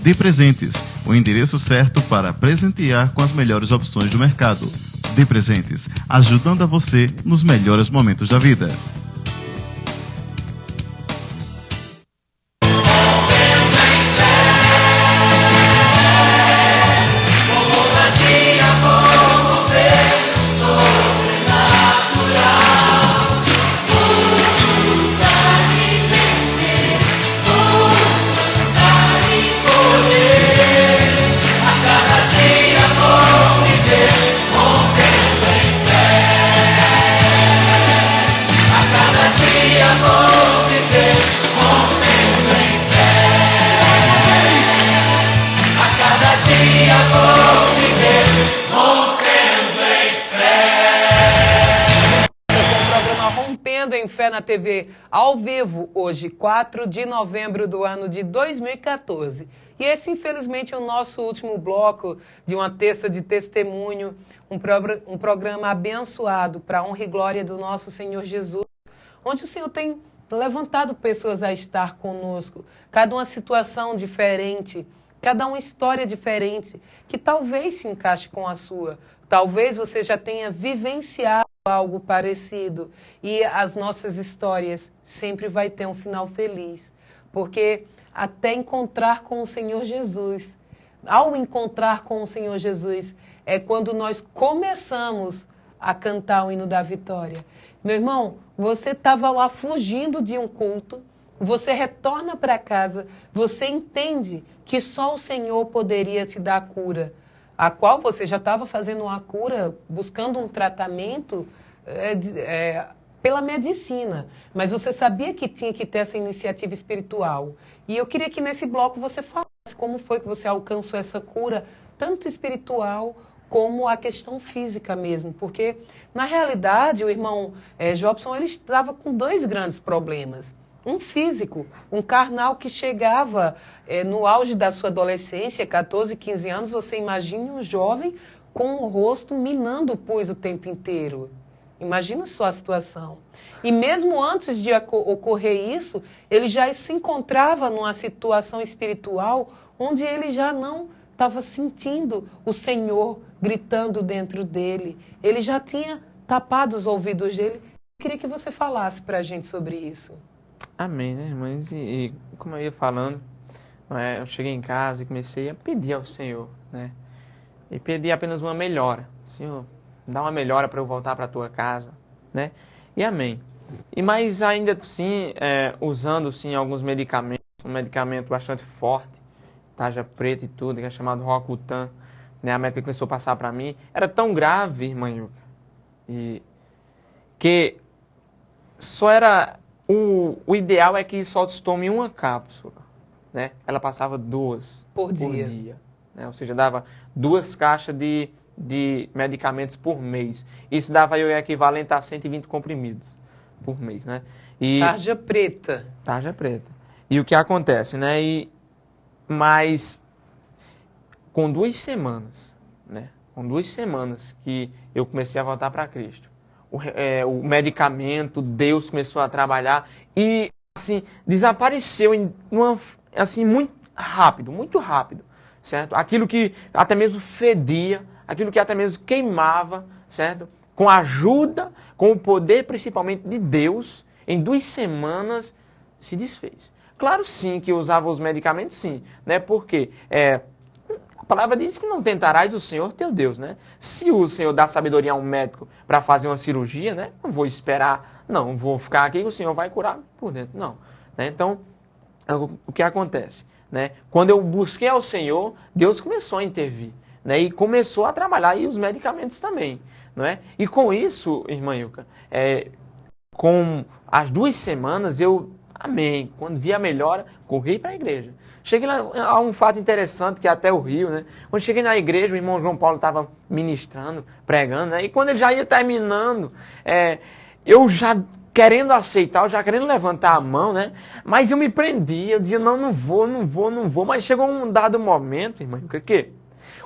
Dê Presentes, o endereço certo para presentear com as melhores opções do mercado. Dê Presentes, ajudando a você nos melhores momentos da vida. Em Fé na TV, ao vivo, hoje, 4 de novembro do ano de 2014. E esse, infelizmente, é o nosso último bloco de uma terça de testemunho, um programa abençoado para a honra e glória do nosso Senhor Jesus, onde o Senhor tem levantado pessoas a estar conosco, cada uma situação diferente, cada uma história diferente, que talvez se encaixe com a sua. Talvez você já tenha vivenciado algo parecido. E as nossas histórias sempre vai ter um final feliz. Porque até encontrar com o Senhor Jesus, ao encontrar com o Senhor Jesus, é quando nós começamos a cantar o hino da vitória. Meu irmão, você estava lá fugindo de um culto, você retorna para casa, você entende que só o Senhor poderia te dar a cura, a qual você já estava fazendo uma cura, buscando um tratamento pela medicina. Mas você sabia que tinha que ter essa iniciativa espiritual. E eu queria que nesse bloco você falasse como foi que você alcançou essa cura, tanto espiritual como a questão física mesmo. Porque, na realidade, o irmão Jobson, ele estava com dois grandes problemas. Um físico, um carnal que chegava no auge da sua adolescência, 14, 15 anos, você imagine um jovem com o rosto minando o pus o tempo inteiro. Imagina só a situação. E mesmo antes de ocorrer isso, ele já se encontrava numa situação espiritual onde ele já não estava sentindo o Senhor gritando dentro dele. Ele já tinha tapado os ouvidos dele. Eu queria que você falasse para a gente sobre isso. Amém, né, irmãs? E como eu ia falando, eu cheguei em casa e comecei a pedir ao Senhor, né? E pedi apenas uma melhora. Senhor, dá uma melhora para eu voltar para a tua casa, né? E amém. E mas ainda assim, usando sim alguns medicamentos, um medicamento bastante forte, tarja preta e tudo, que é chamado Roacutan, né? A médica começou a passar para mim. Era tão grave, irmã Yuka, e que só era... O ideal é que só se tome uma cápsula, né? Ela passava 2 por dia, né? Ou seja, dava 2 caixas de medicamentos por mês. Isso dava o equivalente a 120 comprimidos por mês, né? E tarja preta. Tarja preta. E o que acontece, né? Mas com 2 semanas, né? Com 2 semanas que eu comecei a voltar para Cristo. O medicamento, Deus começou a trabalhar e, assim, desapareceu assim, muito rápido, certo? Aquilo que até mesmo fedia, aquilo que até mesmo queimava, certo? Com a ajuda, com o poder principalmente de Deus, em 2 semanas se desfez. Claro sim que eu usava os medicamentos, sim, né? Porque a palavra diz que não tentarás o Senhor teu Deus, né? Se o Senhor dá sabedoria a um médico para fazer uma cirurgia, né? Não vou esperar, não vou ficar aqui que o Senhor vai curar por dentro, não. Né? Então, o que acontece, né? Quando eu busquei ao Senhor, Deus começou a intervir, né? E começou a trabalhar, e os medicamentos também, não é? E com isso, irmã Ilka, com as 2 semanas amém, quando vi a melhora, corri para a igreja. Cheguei lá a um fato interessante, que é até o Rio, né? Quando cheguei na igreja, o irmão João Paulo estava ministrando, pregando, né? E quando ele já ia terminando, eu já querendo aceitar, eu já querendo levantar a mão, né? Mas eu me prendia, eu dizia, não vou. Mas chegou um dado momento, irmão, que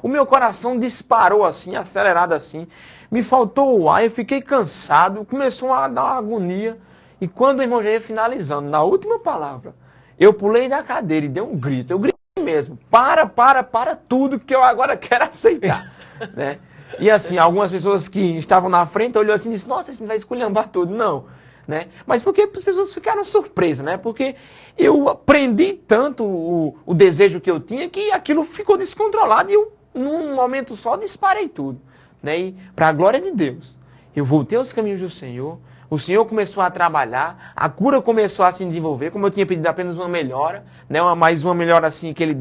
o meu coração disparou assim, acelerado assim, me faltou o ar, eu fiquei cansado, começou a dar uma agonia. E quando o irmão já ia finalizando, na última palavra, eu pulei da cadeira e dei um grito. Eu gritei mesmo, para tudo que eu agora quero aceitar. Né? E assim, algumas pessoas que estavam na frente olhou assim e disse, nossa, você vai esculhambar tudo. Não. Né? Mas porque as pessoas ficaram surpresas, né? Porque eu aprendi tanto o desejo que eu tinha que aquilo ficou descontrolado e eu, num momento só, disparei tudo. Né? E para a glória de Deus, eu voltei aos caminhos do Senhor. O Senhor começou a trabalhar, a cura começou a se desenvolver, como eu tinha pedido apenas uma melhora, né? Mais uma melhora assim que ele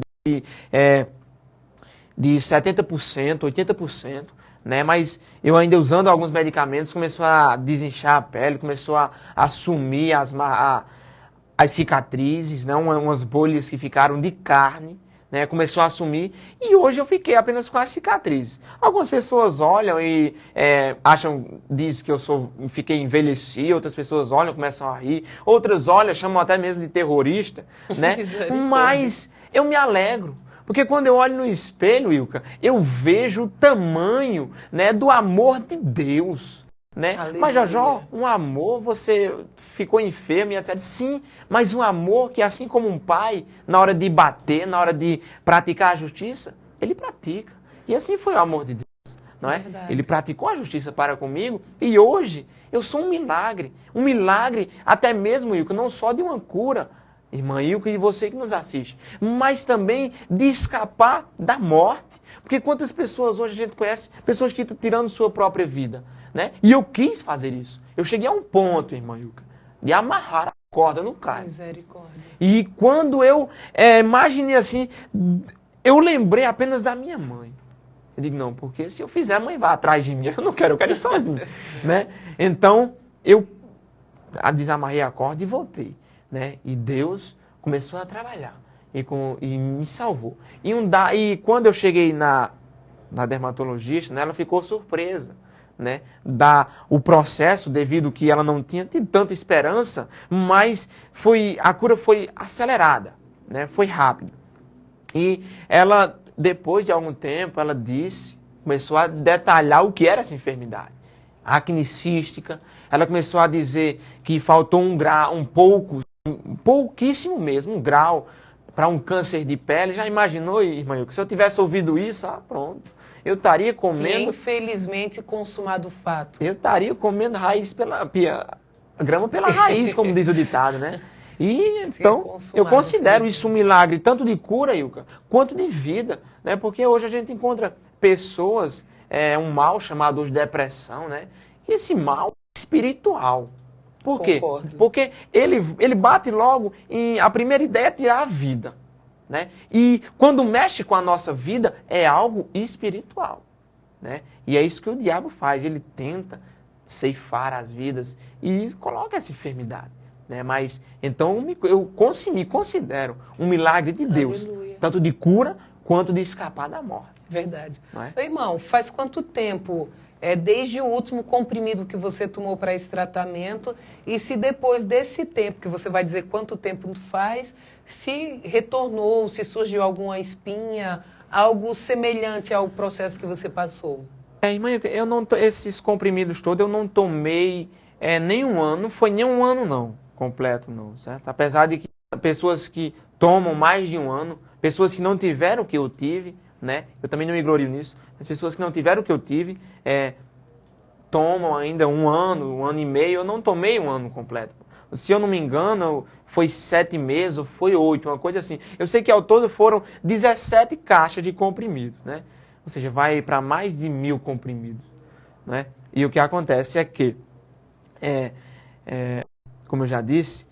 de 70%, 80%, né? Mas eu ainda usando alguns medicamentos, começou a desinchar a pele, começou a sumir as cicatrizes, né? Umas bolhas que ficaram de carne. Né, começou a assumir, e hoje eu fiquei apenas com as cicatrizes. Algumas pessoas olham e dizem que fiquei envelheci, outras pessoas olham, começam a rir, outras olham, chamam até mesmo de terrorista, né? Mas eu me alegro, porque quando eu olho no espelho, Ilka, eu vejo o tamanho, né, do amor de Deus. Né? Mas, Jojó, um amor, você ficou enfermo e etc. Sim, mas um amor que, assim como um pai, na hora de bater, na hora de praticar a justiça, ele pratica. E assim foi o amor de Deus. Não é? Ele praticou a justiça para comigo e hoje eu sou um milagre até mesmo, Ilka, não só de uma cura, irmã Ilka e você que nos assiste, mas também de escapar da morte. Porque quantas pessoas hoje a gente conhece, pessoas que estão tirando sua própria vida. Né? E eu quis fazer isso. Eu cheguei a um ponto, irmã Ilka, de amarrar a corda no cais. Misericórdia. E quando eu imaginei assim, eu lembrei apenas da minha mãe. Eu digo, não, porque se eu fizer, a mãe vai atrás de mim. Eu não quero, eu quero ir sozinho. Né? Então, eu desamarrei a corda e voltei. Né? E Deus começou a trabalhar. E me salvou. E quando eu cheguei na dermatologista, né, ela ficou surpresa. Né, o processo, devido que ela não tinha tido tanta esperança, mas a cura foi acelerada, né, foi rápida. E ela, depois de algum tempo, ela começou a detalhar o que era essa enfermidade. Acne cística, ela começou a dizer que faltou pouquíssimo mesmo, um grau para um câncer de pele. Já imaginou, irmã, que se eu tivesse ouvido isso, pronto. Eu estaria comendo... Que infelizmente consumado o fato. Eu estaria comendo grama pela raiz, como diz o ditado, né? E então, eu considero isso um milagre, tanto de cura, Ilka, quanto de vida, né? Porque hoje a gente encontra pessoas, um mal chamado hoje de depressão, né? E esse mal é espiritual. Por quê? Concordo. Porque ele bate logo em... A primeira ideia é tirar a vida. Né? E quando mexe com a nossa vida, é algo espiritual. Né? E é isso que o diabo faz. Ele tenta ceifar as vidas e coloca essa enfermidade. Né? Mas então eu me considero um milagre de Deus. Aleluia. Tanto de cura quanto de escapar da morte. Verdade. Não é? Irmão, faz quanto tempo, desde o último comprimido que você tomou para esse tratamento, e se depois desse tempo, que você vai dizer quanto tempo faz, se retornou, se surgiu alguma espinha, algo semelhante ao processo que você passou? Irmã, esses comprimidos todos eu não tomei nem um ano, não foi nem um ano não, completo não, certo? Apesar de que pessoas que tomam mais de um ano, pessoas que não tiveram o que eu tive, né? Eu também não me glorio nisso. As pessoas que não tiveram o que eu tive tomam ainda um ano e meio. Eu não tomei um ano completo. Se eu não me engano, foi 7 meses ou foi 8, uma coisa assim. Eu sei que ao todo foram 17 caixas de comprimidos, né? Ou seja, vai para mais de 1000 comprimidos, né? E o que acontece é que, como eu já disse,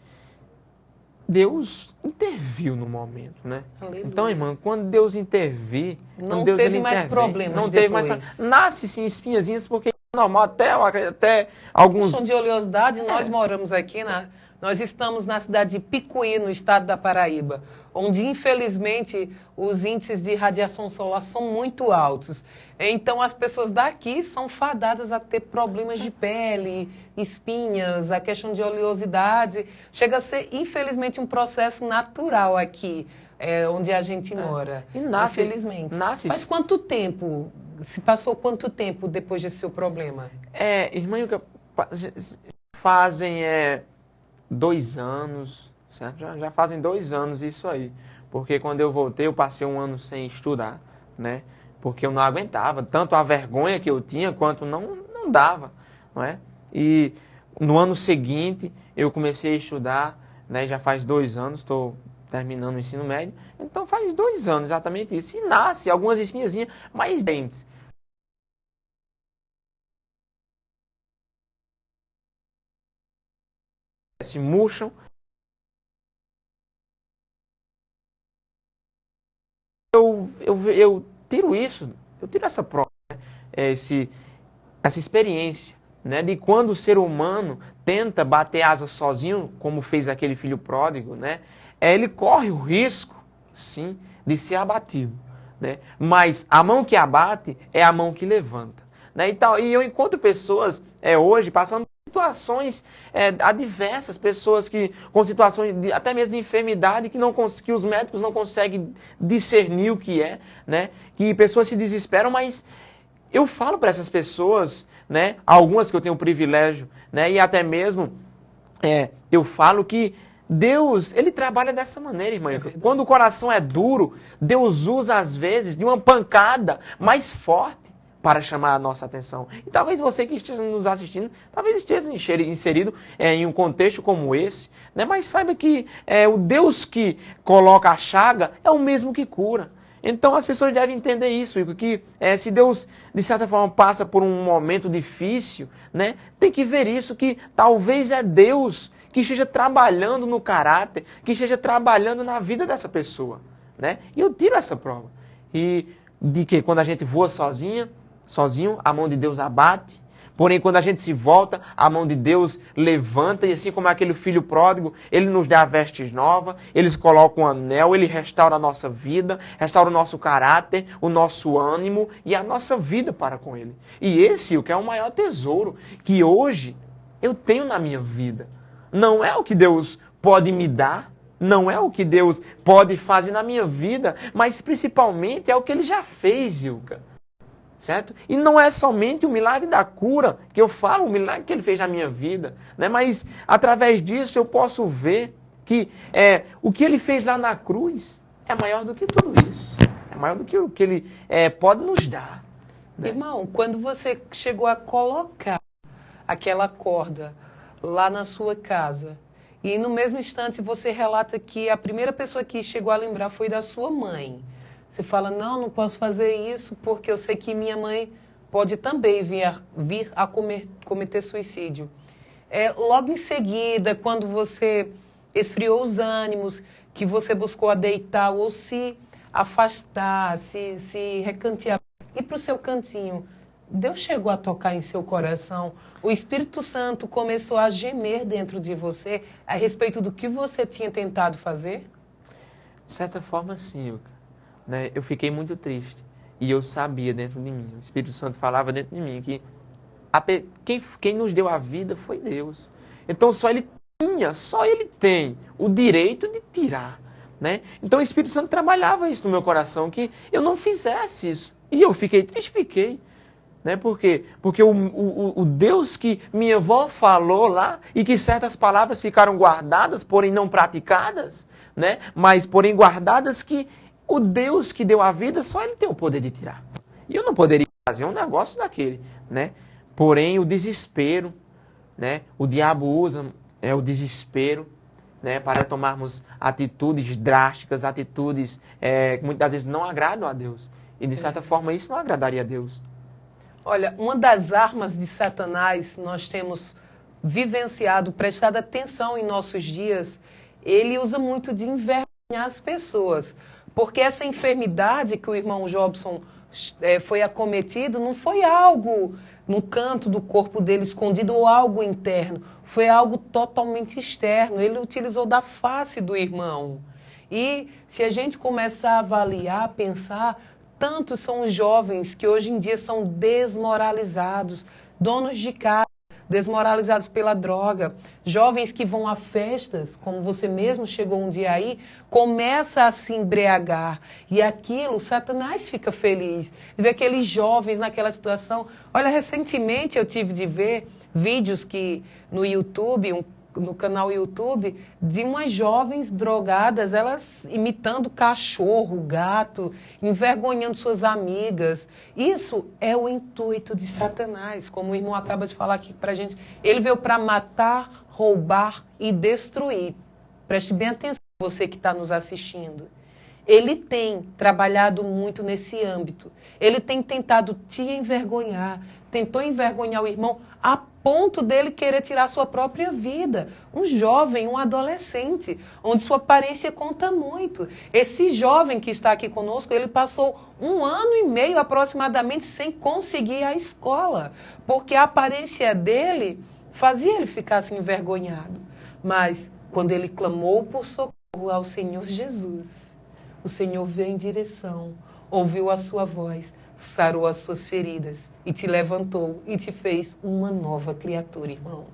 Deus interviu no momento, né? Aleluia. Então, irmã, quando Deus intervir, Não Deus, teve ele mais intervém, problemas não teve mais, depois. nasce sim espinhazinhas, porque é normal, até alguns... Questão de oleosidade, nós moramos aqui, nós estamos na cidade de Picuí, no estado da Paraíba, onde infelizmente os índices de radiação solar são muito altos. Então as pessoas daqui são fadadas a ter problemas de pele, espinhas, a questão de oleosidade. Chega a ser, infelizmente, um processo natural aqui, onde a gente mora. E nasce, infelizmente. nasce... Faz quanto tempo? Se passou quanto tempo depois desse seu problema? Irmã, fazem 2 anos, certo? Já fazem 2 anos isso aí. Porque quando eu voltei, eu passei 1 ano sem estudar, né? Porque eu não aguentava, tanto a vergonha que eu tinha, quanto não dava, não é? E no ano seguinte, eu comecei a estudar, né? Já faz 2 anos, estou terminando o ensino médio. Então faz 2 anos exatamente isso. E nasce algumas espinhazinhas, mais dentes. Se murcham. Eu tiro isso, eu tiro essa prova, né? Essa experiência, né? De quando o ser humano tenta bater asas sozinho, como fez aquele filho pródigo, né? Ele corre o risco, sim, de ser abatido, né? Mas a mão que abate é a mão que levanta, né? E eu encontro pessoas hoje passando situações adversas, pessoas com situações até mesmo de enfermidade que os médicos não conseguem discernir o que é, né? Que pessoas se desesperam, mas eu falo para essas pessoas, né? Algumas que eu tenho o privilégio, né? E até mesmo eu falo que Deus, ele trabalha dessa maneira, irmã. Quando o coração é duro, Deus usa às vezes de uma pancada mais forte para chamar a nossa atenção. E talvez você que esteja nos assistindo, talvez esteja inserido em um contexto como esse, né? Mas saiba que o Deus que coloca a chaga é o mesmo que cura. Então as pessoas devem entender isso, que se Deus, de certa forma, passa por um momento difícil, né? Tem que ver isso, que talvez é Deus que esteja trabalhando no caráter, que esteja trabalhando na vida dessa pessoa, né? E eu tiro essa prova. E de que quando a gente voa sozinho, a mão de Deus abate. Porém, quando a gente se volta, a mão de Deus levanta. E assim como aquele filho pródigo, ele nos dá a veste nova, ele coloca um anel, ele restaura a nossa vida, restaura o nosso caráter, o nosso ânimo e a nossa vida para com ele. E esse o que é o maior tesouro que hoje eu tenho na minha vida. Não é o que Deus pode me dar, não é o que Deus pode fazer na minha vida, mas principalmente é o que ele já fez, Ilka. Certo? E não é somente o milagre da cura que eu falo, o milagre que ele fez na minha vida, né? Mas através disso eu posso ver que o que ele fez lá na cruz é maior do que tudo isso. É maior do que o que ele pode nos dar. Né? Irmão, quando você chegou a colocar aquela corda lá na sua casa, e no mesmo instante você relata que a primeira pessoa que chegou a lembrar foi da sua mãe. Você fala, não posso fazer isso porque eu sei que minha mãe pode também vir a cometer suicídio. Logo em seguida, quando você esfriou os ânimos, que você buscou a deitar ou se afastar, se recantear, ir para o seu cantinho, Deus chegou a tocar em seu coração, o Espírito Santo começou a gemer dentro de você a respeito do que você tinha tentado fazer? De certa forma, sim, Ilka. Né? Eu fiquei muito triste. E eu sabia dentro de mim, o Espírito Santo falava dentro de mim, que quem nos deu a vida foi Deus. Então só Ele tem o direito de tirar. Né? Então o Espírito Santo trabalhava isso no meu coração, que eu não fizesse isso. E eu fiquei triste, Né? Por quê? Porque o Deus que minha avó falou lá, e que certas palavras ficaram guardadas, porém não praticadas, né? Mas porém guardadas, que o Deus que deu a vida, só Ele tem o poder de tirar. E eu não poderia fazer um negócio daquele, né? Porém, o desespero, né? O diabo usa o desespero, né? Para tomarmos atitudes drásticas, atitudes que muitas vezes não agradam a Deus. E de certa forma isso não agradaria a Deus. Olha, uma das armas de Satanás nós temos vivenciado, prestado atenção em nossos dias, ele usa muito de envergonhar as pessoas. Porque essa enfermidade que o irmão Jobson foi acometido não foi algo no canto do corpo dele escondido ou algo interno. Foi algo totalmente externo. Ele utilizou da face do irmão. E se a gente começar a avaliar, pensar, tantos são os jovens que hoje em dia são desmoralizados, donos de casa, desmoralizados pela droga, jovens que vão a festas, como você mesmo chegou um dia aí, começa a se embriagar, e aquilo, Satanás fica feliz, de ver aqueles jovens naquela situação. Olha, recentemente eu tive de ver vídeos que no YouTube, no canal YouTube, de umas jovens drogadas, elas imitando cachorro, gato, envergonhando suas amigas. Isso é o intuito de Satanás, como o irmão acaba de falar aqui pra gente. Ele veio para matar, roubar e destruir. Preste bem atenção, você que está nos assistindo. Ele tem trabalhado muito nesse âmbito. Ele tem tentado te envergonhar, tentou envergonhar o irmão a ponto dele querer tirar sua própria vida. Um jovem, um adolescente, onde sua aparência conta muito. Esse jovem que está aqui conosco, ele passou 1 ano e meio aproximadamente sem conseguir a escola, porque a aparência dele fazia ele ficar assim envergonhado. Mas quando ele clamou por socorro ao Senhor Jesus, o Senhor veio em direção, ouviu a sua voz, sarou as suas feridas e te levantou e te fez uma nova criatura, irmão.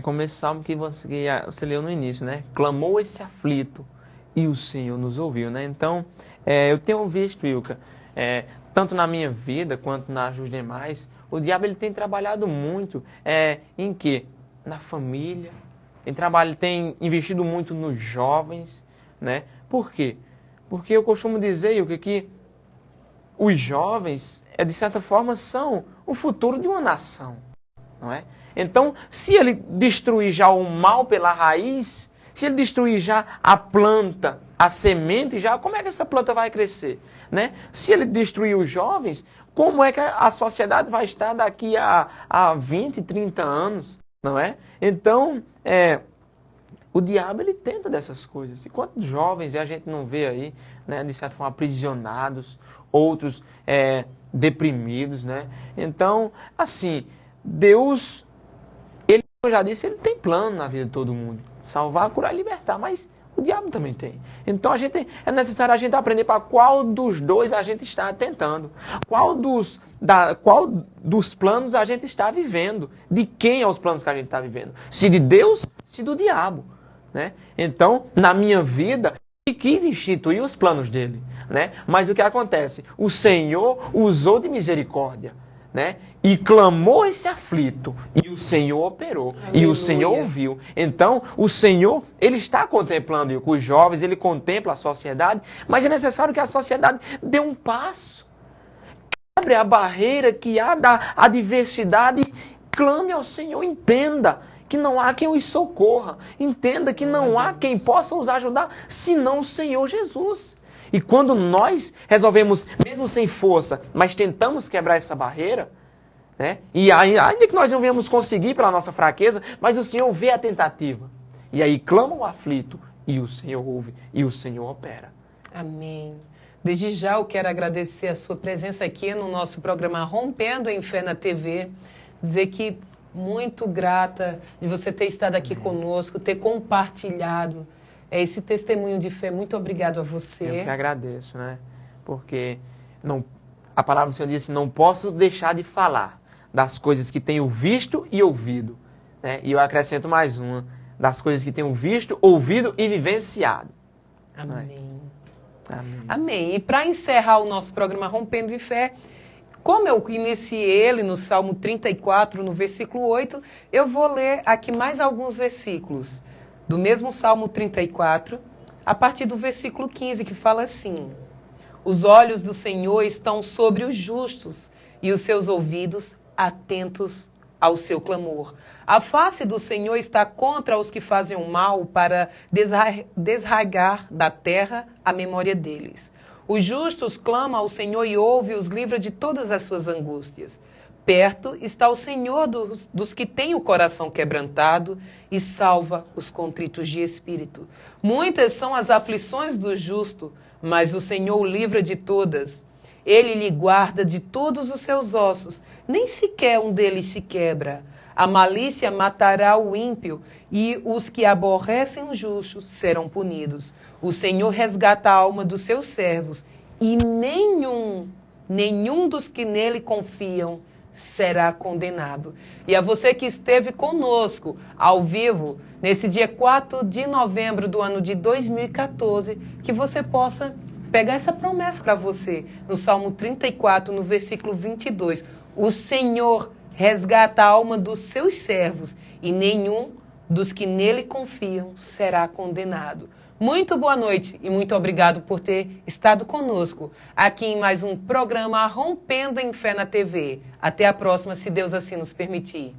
Como esse salmo que você leu no início, né? Clamou esse aflito e o Senhor nos ouviu, né? Então, eu tenho visto, Ilka, tanto na minha vida quanto nas dos demais, o diabo ele tem trabalhado muito em quê? Na família, tem investido muito nos jovens, né? Por quê? Porque eu costumo dizer, Ilka, que os jovens, de certa forma, são o futuro de uma nação, não é? Então, se ele destruir já o mal pela raiz, se ele destruir já a planta, a semente, já como é que essa planta vai crescer, né? Se ele destruir os jovens, como é que a sociedade vai estar daqui a 20, 30 anos, não é? Então, o diabo, ele tenta dessas coisas. E quantos jovens a gente não vê aí, né, de certa forma, aprisionados, outros deprimidos, né? Então, assim, Deus, ele, como eu já disse, ele tem plano na vida de todo mundo. Salvar, curar e libertar, mas o diabo também tem. Então, é necessário a gente aprender para qual dos dois a gente está tentando. Qual dos planos a gente está vivendo. De quem é os planos que a gente está vivendo. Se de Deus, se do diabo. Né? Então, na minha vida, ele quis instituir os planos dele, né? Mas o que acontece? O Senhor usou de misericórdia, né? E clamou esse aflito, e o Senhor operou, Aleluia. E o Senhor ouviu. Então, o Senhor, ele está contemplando com os jovens, ele contempla a sociedade, mas é necessário que a sociedade dê um passo, quebre a barreira que há da adversidade, clame ao Senhor, entenda que não há quem os socorra. Entenda que não há quem possa os ajudar, senão o Senhor Jesus. E quando nós resolvemos, mesmo sem força, mas tentamos quebrar essa barreira, né? E ainda que nós não venhamos conseguir pela nossa fraqueza, mas o Senhor vê a tentativa. E aí clama o aflito, e o Senhor ouve, e o Senhor opera. Amém. Desde já eu quero agradecer a sua presença aqui no nosso programa Rompendo em Fé na TV. Dizer que muito grata de você ter estado aqui conosco, ter compartilhado esse testemunho de fé. Muito obrigado a você. Eu que agradeço, né? Porque a palavra do Senhor disse, não posso deixar de falar das coisas que tenho visto e ouvido. Né? E eu acrescento mais uma, das coisas que tenho visto, ouvido e vivenciado. Amém. Amém. Amém. E para encerrar o nosso programa Rompendo em Fé, como eu iniciei ele no Salmo 34, no versículo 8, eu vou ler aqui mais alguns versículos do mesmo Salmo 34, a partir do versículo 15, que fala assim: Os olhos do Senhor estão sobre os justos e os seus ouvidos atentos ao seu clamor. A face do Senhor está contra os que fazem o mal para desarraigar da terra a memória deles. Os justos clamam ao Senhor e ouve e os livra de todas as suas angústias. Perto está o Senhor dos que têm o coração quebrantado e salva os contritos de espírito. Muitas são as aflições do justo, mas o Senhor o livra de todas. Ele lhe guarda de todos os seus ossos, nem sequer um deles se quebra. A malícia matará o ímpio, e os que aborrecem o justo serão punidos. O Senhor resgata a alma dos seus servos, e nenhum dos que nele confiam será condenado. E a você que esteve conosco ao vivo, nesse dia 4 de novembro do ano de 2014, que você possa pegar essa promessa para você, no Salmo 34, no versículo 22. O Senhor resgata a alma dos seus servos, e nenhum dos que nele confiam será condenado. Muito boa noite e muito obrigado por ter estado conosco aqui em mais um programa Rompendo em Fé na TV. Até a próxima, se Deus assim nos permitir.